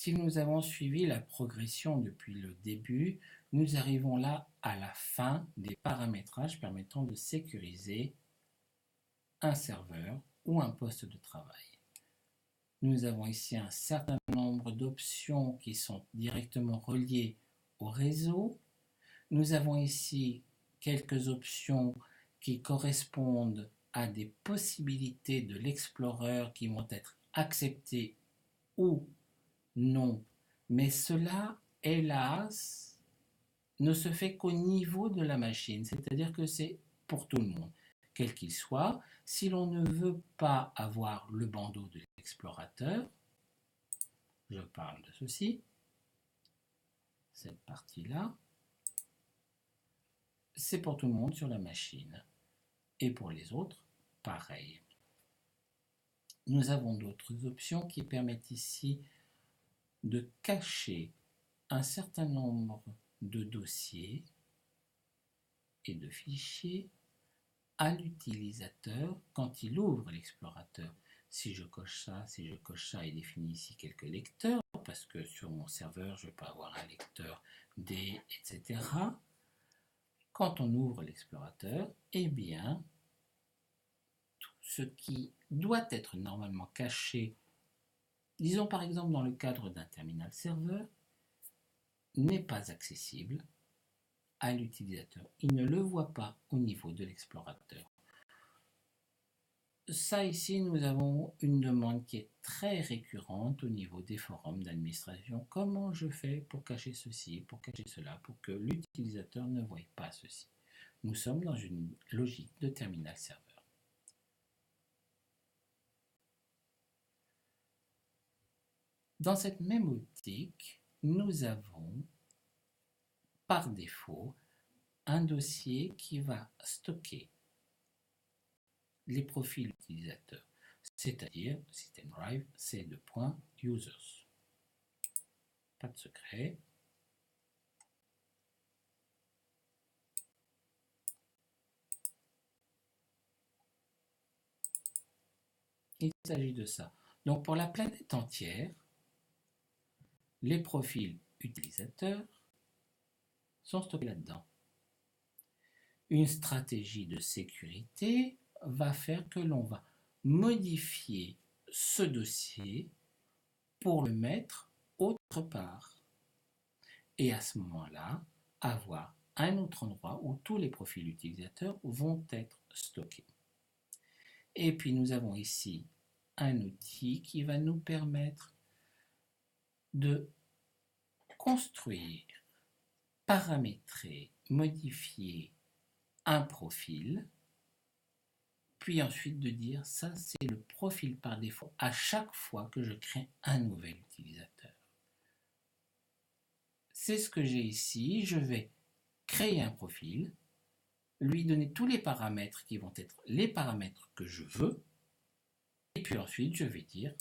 Si nous avons suivi la progression depuis le début, nous arrivons là à la fin des paramétrages permettant de sécuriser un serveur ou un poste de travail. Nous avons ici un certain nombre d'options qui sont directement reliées au réseau. Nous avons ici quelques options qui correspondent à des possibilités de l'Explorer qui vont être acceptées ou non. Mais cela, hélas, ne se fait qu'au niveau de la machine, c'est-à-dire que c'est pour tout le monde, quel qu'il soit. Si l'on ne veut pas avoir le bandeau de l'explorateur, je parle de ceci, cette partie-là, c'est pour tout le monde sur la machine. Et pour les autres, pareil. Nous avons d'autres options qui permettent ici de cacher un certain nombre de dossiers et de fichiers à l'utilisateur quand il ouvre l'explorateur. Si je coche ça, il définit ici quelques lecteurs, parce que sur mon serveur, je peux avoir un lecteur D, etc. Quand on ouvre l'explorateur, eh bien, tout ce qui doit être normalement caché, disons par exemple dans le cadre d'un terminal serveur, n'est pas accessible à l'utilisateur. Il ne le voit pas au niveau de l'explorateur. Ça ici, nous avons une demande qui est très récurrente au niveau des forums d'administration. Comment je fais pour cacher ceci, pour cacher cela, pour que l'utilisateur ne voie pas ceci? Nous sommes dans une logique de terminal serveur. Dans cette même optique, nous avons par défaut un dossier qui va stocker les profils utilisateurs, c'est-à-dire System Drive C2.users. Pas de secret. Il s'agit de ça. Donc pour la planète entière, les profils utilisateurs sont stockés là-dedans. Une stratégie de sécurité va faire que l'on va modifier ce dossier pour le mettre autre part. Et à ce moment-là, avoir un autre endroit où tous les profils utilisateurs vont être stockés. Et puis nous avons ici un outil qui va nous permettre de construire, paramétrer, modifier un profil, puis ensuite de dire ça c'est le profil par défaut à chaque fois que je crée un nouvel utilisateur. C'est ce que j'ai ici, je vais créer un profil, lui donner tous les paramètres qui vont être les paramètres que je veux, et puis ensuite je vais dire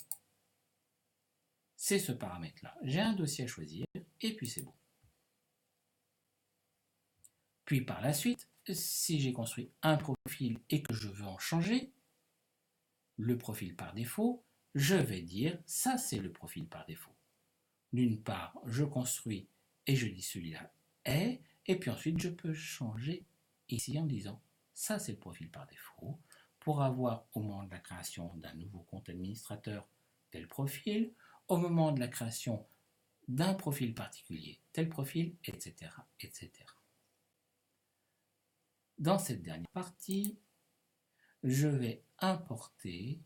c'est ce paramètre-là, j'ai un dossier à choisir, et puis c'est bon. Puis par la suite, si j'ai construit un profil et que je veux en changer, le profil par défaut, je vais dire ça c'est le profil par défaut. D'une part, je construis et je dis celui-là est, et puis ensuite je peux changer ici en disant ça c'est le profil par défaut, pour avoir au moment de la création d'un nouveau compte administrateur tel profil, au moment de la création d'un profil particulier tel profil, etc., etc. Dans cette dernière partie, je vais importer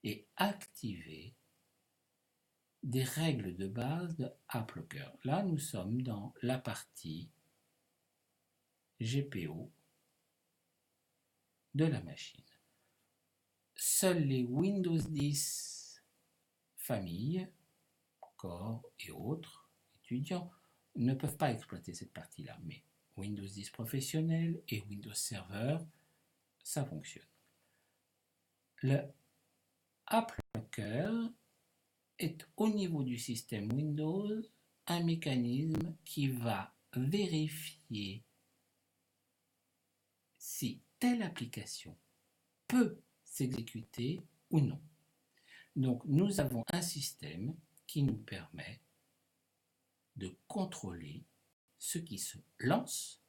et activer des règles de base de AppLocker. Là, nous sommes dans la partie GPO de la machine. Seuls les Windows 10 famille, Core et autres étudiants ne peuvent pas exploiter cette partie-là, mais Windows 10 professionnel et Windows Server, ça fonctionne. Le AppLocker est au niveau du système Windows un mécanisme qui va vérifier si telle application peut s'exécuter ou non. Donc nous avons un système qui nous permet de contrôler ce qui se lance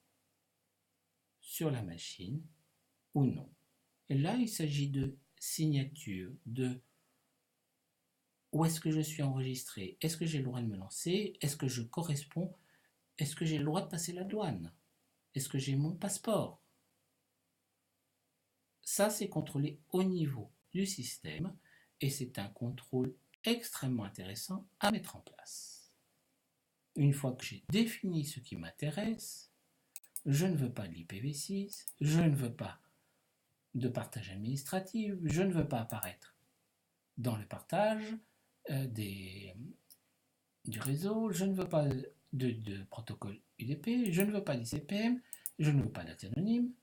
sur la machine ou non. Et là, il s'agit de signature, de où est-ce que je suis enregistré, est-ce que j'ai le droit de me lancer, est-ce que je corresponds, est-ce que j'ai le droit de passer la douane, est-ce que j'ai mon passeport. Ça, c'est contrôlé au niveau du système et c'est un contrôle extrêmement intéressant à mettre en place. Une fois que j'ai défini ce qui m'intéresse, je ne veux pas de l'IPv6, je ne veux pas de partage administratif, je ne veux pas apparaître dans le partage du réseau, je ne veux pas de protocole UDP, je ne veux pas d'ICPM, je ne veux pas date anonyme.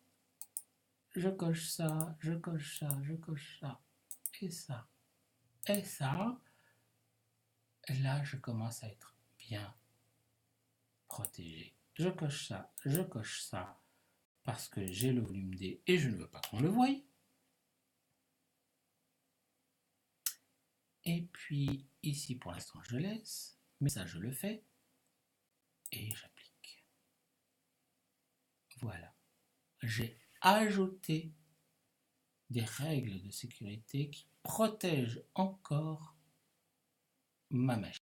Je coche ça, je coche ça, je coche ça, et ça, et ça. Et là, je commence à être bien protégé. Je coche ça, parce que j'ai le volume D et je ne veux pas qu'on le voie. Et puis ici, pour l'instant, je laisse, mais ça, je le fais et j'applique. Voilà. J'ai ajouté des règles de sécurité qui protègent encore ma machine.